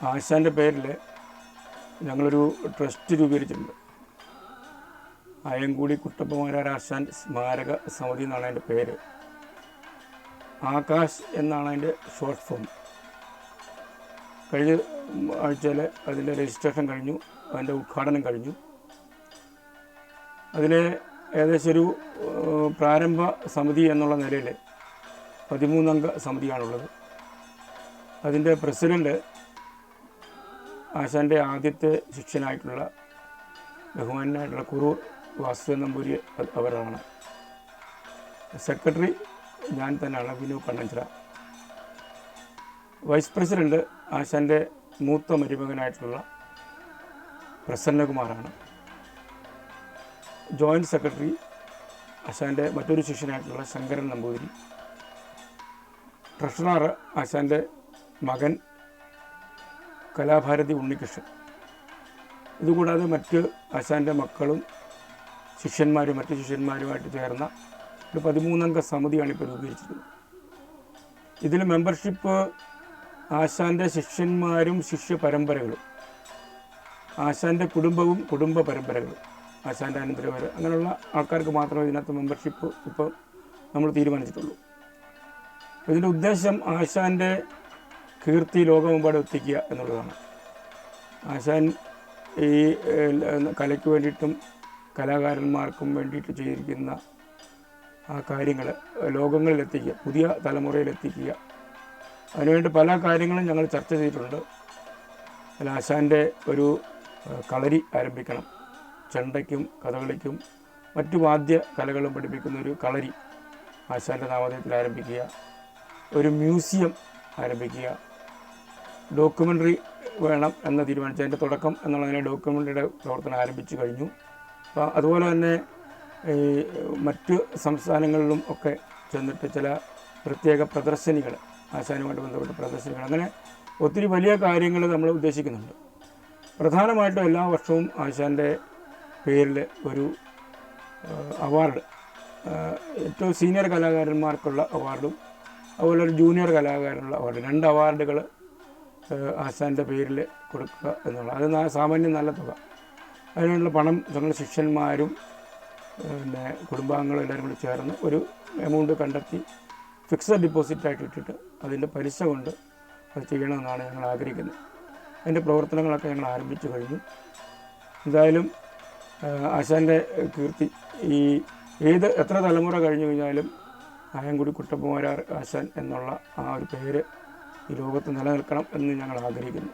ആശാൻ്റെ പേരിൽ ഞങ്ങളൊരു ട്രസ്റ്റ് രൂപീകരിച്ചിട്ടുണ്ട്. ആയങ്കുടി കുട്ടപ്പമാരാർ ആശാൻ സ്മാരക സമിതി എന്നാണ് അതിൻ്റെ പേര്. ആകാശ് എന്നാണ് അതിൻ്റെ ഷോർട്ട് ഫോം. കഴിഞ്ഞ ആഴ്ചയിൽ അതിൻ്റെ രജിസ്ട്രേഷൻ കഴിഞ്ഞു, അതിൻ്റെ ഉദ്ഘാടനം കഴിഞ്ഞു. അതിൽ ഏകദേശം ഒരു പ്രാരംഭ സമിതി എന്നുള്ള നിലയിൽ 13 അംഗ സമിതിയാണുള്ളത്. അതിൻ്റെ പ്രസിഡൻറ്റ് ആശാൻ്റെ ആദ്യത്തെ ശിഷ്യനായിട്ടുള്ള ബഹുമാനായിട്ടുള്ള കുറൂർ വാസുദേവൻ നമ്പൂരി അവരാണ്. സെക്രട്ടറി ഞാൻ തന്നെയാണ്, വിനു കണ്ണഞ്ചിറ. വൈസ് പ്രസിഡൻറ്റ് ആശാൻ്റെ മൂത്ത മരുമകനായിട്ടുള്ള പ്രസന്നകുമാറാണ്. ജോയിൻറ്റ് സെക്രട്ടറി ആശാൻ്റെ മറ്റൊരു ശിഷ്യനായിട്ടുള്ള ശങ്കരൻ നമ്പൂതിരി. ട്രഷറർ ആശാൻ്റെ മകൻ കലാഭാരതി ഉണ്ണികൃഷ്ണൻ. ഇതുകൂടാതെ മറ്റ് ആശാൻ്റെ മക്കളും മറ്റ് ശിഷ്യന്മാരുമായിട്ട് ചേർന്ന ഒരു 13 അംഗ സമിതിയാണ് ഇപ്പോൾ രൂപീകരിച്ചിട്ടുള്ളത്. ഇതിൽ മെമ്പർഷിപ്പ് ആശാൻ്റെ ശിഷ്യന്മാരും ശിഷ്യ പരമ്പരകളും, ആശാൻ്റെ കുടുംബവും കുടുംബ പരമ്പരകളും, ആശാൻ്റെ അനന്തരവർ, അങ്ങനെയുള്ള ആൾക്കാർക്ക് മാത്രമേ ഇതിനകത്ത് മെമ്പർഷിപ്പ് ഇപ്പോൾ നമ്മൾ തീരുമാനിച്ചിട്ടുള്ളൂ. ഇതിൻ്റെ ഉദ്ദേശം ആശാൻ്റെ കീർത്തി ലോകമെമ്പാടും എത്തിക്കുക എന്നുള്ളതാണ്. ആശാൻ ഈ കലയ്ക്ക് വേണ്ടിയിട്ടും കലാകാരന്മാർക്കും വേണ്ടിയിട്ട് ചെയ്തിരിക്കുന്ന ആ കാര്യങ്ങൾ ലോകങ്ങളിലെത്തിക്കുക, പുതിയ തലമുറയിലെത്തിക്കുക. അതിനുവേണ്ടി പല കാര്യങ്ങളും ഞങ്ങൾ ചർച്ച ചെയ്തിട്ടുണ്ട്. അതിൽ ആശാൻ്റെ ഒരു കളരി ആരംഭിക്കണം, ചെണ്ടയ്ക്കും കഥകളിക്കും മറ്റു വാദ്യ കലകളും പഠിപ്പിക്കുന്ന ഒരു കളരി ആശാൻ്റെ നാമധേയത്തിൽ ആരംഭിക്കുക, ഒരു മ്യൂസിയം ആരംഭിക്കുക, ഡോക്യുമെൻ്ററി വേണം എന്ന് തീരുമാനിച്ചു. അതിൻ്റെ തുടക്കം എന്നുള്ളതിനെ ഡോക്യുമെൻ്ററിയുടെ പ്രവർത്തനം ആരംഭിച്ചു കഴിഞ്ഞു. അപ്പോൾ അതുപോലെ തന്നെ ഈ മറ്റ് സംസ്ഥാനങ്ങളിലും ഒക്കെ ചെന്നിട്ട് ചില പ്രത്യേക പ്രദർശനികൾ, ആശാനുമായിട്ട് ബന്ധപ്പെട്ട പ്രദർശനികൾ, അങ്ങനെ ഒത്തിരി വലിയ കാര്യങ്ങൾ നമ്മൾ ഉദ്ദേശിക്കുന്നുണ്ട്. പ്രധാനമായിട്ടും എല്ലാ വർഷവും ആശാൻ്റെ പേരിൽ ഒരു അവാർഡ്, ഏറ്റവും സീനിയർ കലാകാരന്മാർക്കുള്ള അവാർഡും അതുപോലെ ഒരു ജൂനിയർ കലാകാരനുള്ള അവാർഡ്, 2 അവാർഡുകൾ ആശാൻ്റെ പേരിൽ കൊടുക്കുക എന്നുള്ളത്. അത് സാമാന്യം നല്ല തുക. അതിനുള്ള പണം ഞങ്ങൾ ശിഷ്യന്മാരും പിന്നെ കുടുംബാംഗങ്ങളും എല്ലാവരും കൂടി ചേർന്ന് ഒരു എമൗണ്ട് കണ്ടെത്തി ഫിക്സഡ് ഡിപ്പോസിറ്റായിട്ട് ഇട്ടിട്ട് അതിൻ്റെ പലിശ കൊണ്ട് അത് ചെയ്യണമെന്നാണ് ഞങ്ങൾ ആഗ്രഹിക്കുന്നത്. അതിൻ്റെ പ്രവർത്തനങ്ങളൊക്കെ ഞങ്ങൾ ആരംഭിച്ചു കഴിഞ്ഞു. എന്തായാലും ആശാൻ്റെ കീർത്തി ഈ എത്ര തലമുറ കഴിഞ്ഞു കഴിഞ്ഞാലും ആയങ്കുടി കുട്ടപ്പമാരാർ ആശാൻ എന്നുള്ള ആ ഒരു പേര് ഈ ലോകത്ത് നിലനിൽക്കണം എന്ന് ഞങ്ങൾ ആഗ്രഹിക്കുന്നു.